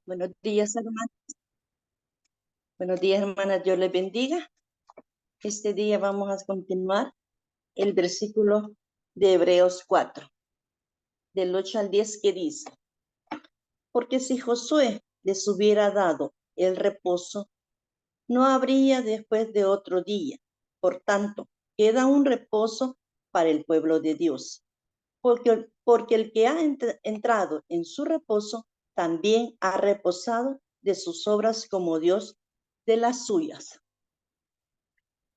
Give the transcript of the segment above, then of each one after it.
Buenos días, hermanas. Buenos días, hermanas. Dios les bendiga. Este día vamos a continuar el versículo de Hebreos 4, del 8 al 10, que dice: Porque si Josué les hubiera dado el reposo, no habría después de otro día. Por tanto, queda un reposo para el pueblo de Dios. Porque el que ha entrado en su reposo también ha reposado de sus obras como Dios de las suyas.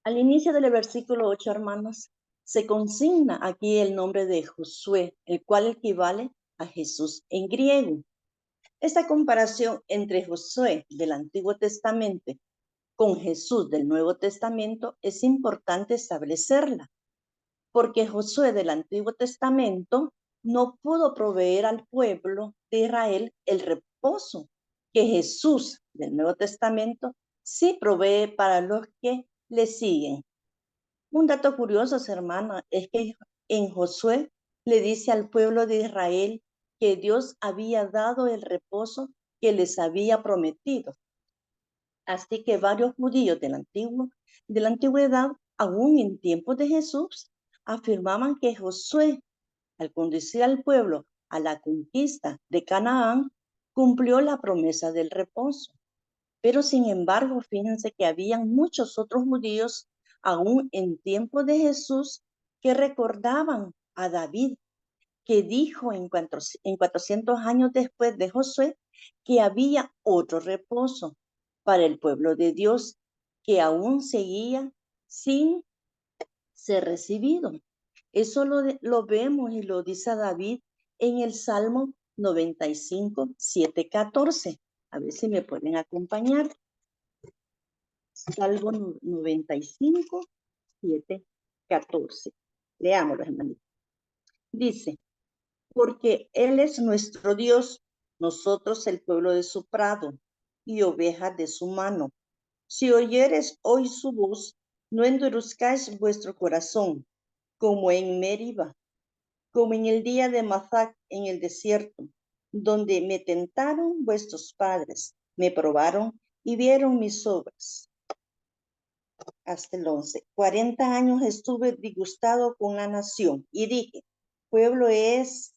Al inicio del versículo 8, hermanos, se consigna aquí el nombre de Josué, el cual equivale a Jesús en griego. Esta comparación entre Josué del Antiguo Testamento con Jesús del Nuevo Testamento es importante establecerla, porque Josué del Antiguo Testamento no pudo proveer al pueblo de Israel el reposo que Jesús del Nuevo Testamento sí provee para los que le siguen. Un dato curioso, hermana, es que en Josué le dice al pueblo de Israel que Dios había dado el reposo que les había prometido. Así que varios judíos de la antigüedad, aún en tiempos de Jesús, afirmaban que Josué, al conducir al pueblo a la conquista de Canaán, cumplió la promesa del reposo. Pero sin embargo, fíjense que habían muchos otros judíos, aún en tiempo de Jesús, que recordaban a David, que dijo en 400 años después de Josué que había otro reposo para el pueblo de Dios que aún seguía sin ser recibido. Eso lo vemos y lo dice David en el Salmo 95, 7, 14. A ver si me pueden acompañar. Salmo 95, 7, 14. Leámoslo, hermanito. Dice: Porque Él es nuestro Dios, nosotros el pueblo de su prado y ovejas de su mano. Si oyeres hoy su voz, no endurezcáis vuestro corazón, como en Meriba, como en el día de Masac en el desierto, donde me tentaron vuestros padres, me probaron y vieron mis obras. Hasta el 11. 40 años estuve disgustado con la nación y dije: pueblo es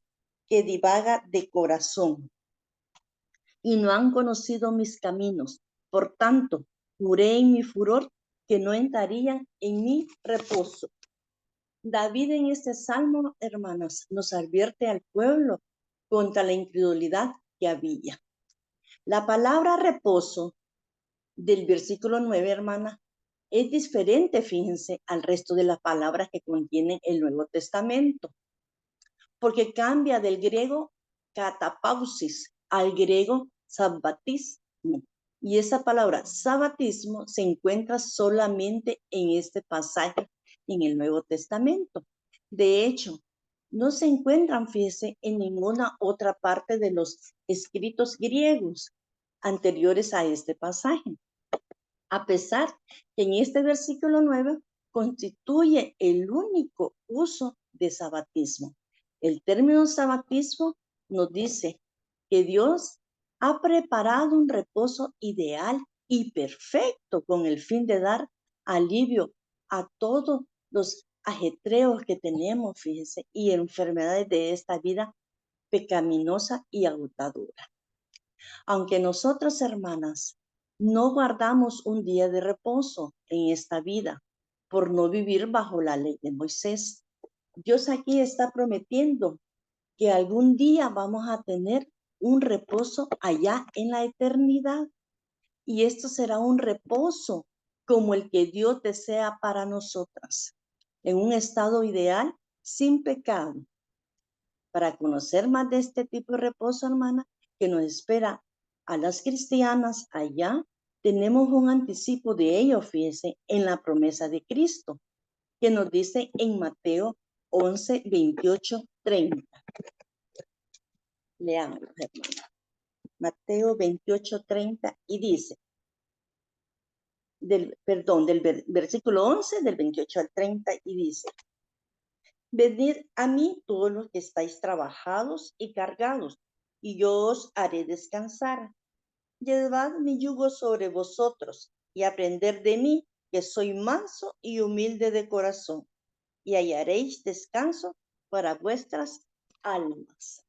que divaga de corazón y no han conocido mis caminos. Por tanto, juré en mi furor que no entrarían en mi reposo. David en este salmo, hermanos, nos advierte al pueblo contra la incredulidad que había. La palabra reposo del versículo 9, hermana, es diferente, fíjense, al resto de las palabras que contienen el Nuevo Testamento, porque cambia del griego catapausis al griego sabbatismo. Y esa palabra sabbatismo se encuentra solamente en este pasaje en el Nuevo Testamento. De hecho, no se encuentran, fíjense, en ninguna otra parte de los escritos griegos anteriores a este pasaje. A pesar que en este versículo 9 constituye el único uso de sabatismo. El término sabatismo nos dice que Dios ha preparado un reposo ideal y perfecto con el fin de dar alivio a todos los ajetreos que tenemos, fíjense, y enfermedades de esta vida pecaminosa y agotadora. Aunque nosotros, hermanas, no guardamos un día de reposo en esta vida por no vivir bajo la ley de Moisés, Dios aquí está prometiendo que algún día vamos a tener un reposo allá en la eternidad. Y esto será un reposo como el que Dios desea para nosotras, en un estado ideal, sin pecado. Para conocer más de este tipo de reposo, hermana, que nos espera a las cristianas allá, tenemos un anticipo de ello, fíjese, en la promesa de Cristo, que nos dice en Mateo 11, 28, 30. Leamos, hermana. Mateo 28, 30, y dice, del versículo 11, del 28 al 30, y dice: Venid a mí todos los que estáis trabajados y cargados, y yo os haré descansar. Llevad mi yugo sobre vosotros y aprended de mí, que soy manso y humilde de corazón, y hallaréis descanso para vuestras almas.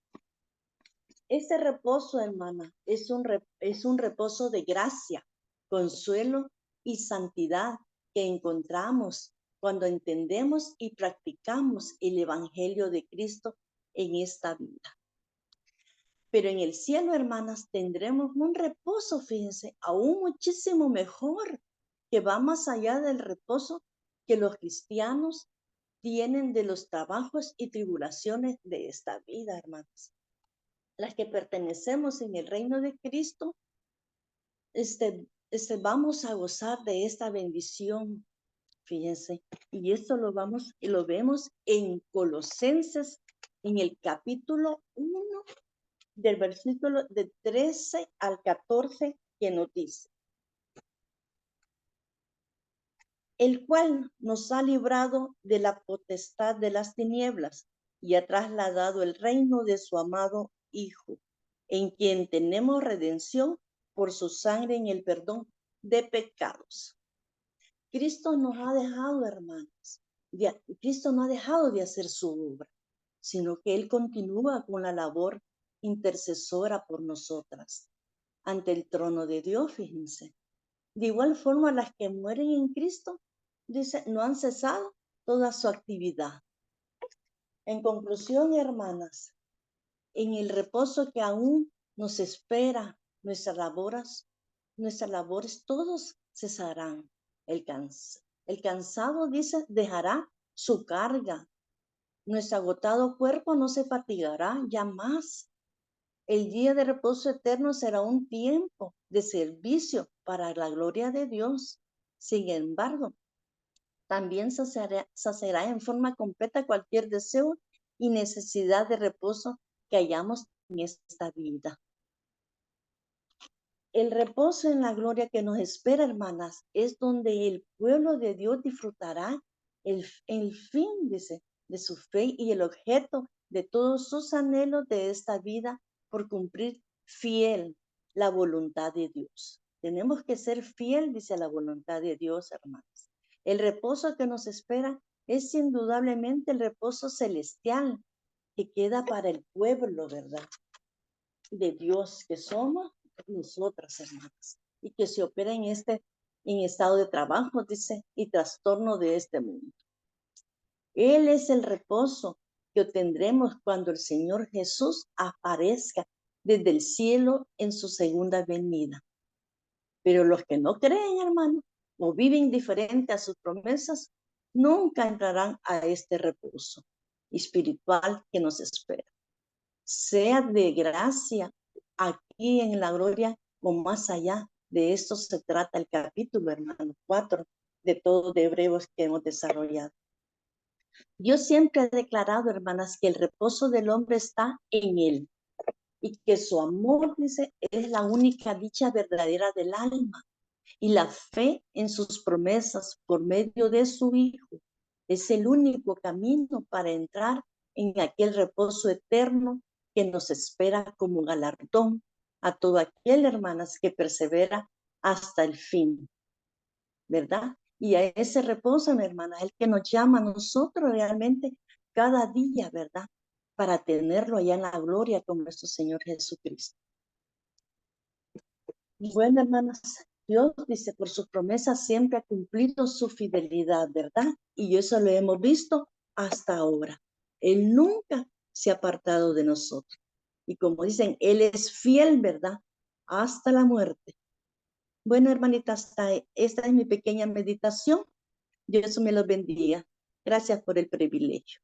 Este reposo, hermana, es un reposo de gracia, consuelo y santidad que encontramos cuando entendemos y practicamos el Evangelio de Cristo en esta vida. Pero en el cielo, hermanas, tendremos un reposo, fíjense, aún muchísimo mejor, que va más allá del reposo que los cristianos tienen de los trabajos y tribulaciones de esta vida, hermanas. Las que pertenecemos en el reino de Cristo, vamos a gozar de esta bendición, fíjense. Y esto lo vemos en Colosenses, en el capítulo 1, del versículo de 13 al 14, que nos dice: el cual nos ha librado de la potestad de las tinieblas y ha trasladado el reino de su amado Hijo, en quien tenemos redención por su sangre en el perdón de pecados. Cristo nos ha dejado, hermanos, Cristo no ha dejado de hacer su obra, sino que Él continúa con la labor intercesora por nosotras ante el trono de Dios, fíjense. De igual forma, las que mueren en Cristo, dice, no han cesado toda su actividad. En conclusión, hermanas, en el reposo que aún nos espera, nuestras labores, todos cesarán. El cansado, dice, dejará su carga. Nuestro agotado cuerpo no se fatigará ya más. El día de reposo eterno será un tiempo de servicio para la gloria de Dios. Sin embargo, también saciará en forma completa cualquier deseo y necesidad de reposo que hayamos en esta vida. El reposo en la gloria que nos espera, hermanas, es donde el pueblo de Dios disfrutará el fin, dice, de su fe y el objeto de todos sus anhelos de esta vida por cumplir fiel la voluntad de Dios. Tenemos que ser fiel, dice, a la voluntad de Dios, hermanas. El reposo que nos espera es indudablemente el reposo celestial que queda para el pueblo, ¿verdad?, de Dios que somos nosotras, hermanas, y que se opera en estado de trabajo, dice, y trastorno de este mundo. Él es el reposo que obtendremos cuando el Señor Jesús aparezca desde el cielo en su segunda venida. Pero los que no creen, hermanos, o viven diferente a sus promesas, nunca entrarán a este reposo espiritual que nos espera. Sea de gracia aquí en la gloria o más allá. De esto se trata el capítulo, hermano, 4 de todo de Hebreos que hemos desarrollado. Yo siempre he declarado, hermanas, que el reposo del hombre está en él y que su amor, dice, es la única dicha verdadera del alma, y la fe en sus promesas por medio de su Hijo es el único camino para entrar en aquel reposo eterno que nos espera como galardón a todo aquel, hermanas, que persevera hasta el fin, ¿verdad? Y a ese reposo, mi hermana, el que nos llama a nosotros realmente cada día, ¿verdad?, para tenerlo allá en la gloria con nuestro Señor Jesucristo. Y bueno, hermanas, Dios, dice, por sus promesas siempre ha cumplido su fidelidad, ¿verdad? Y eso lo hemos visto hasta ahora. Él nunca se ha apartado de nosotros. Y como dicen, Él es fiel, ¿verdad?, hasta la muerte. Bueno, hermanitas, esta es mi pequeña meditación. Dios me los bendiga. Gracias por el privilegio.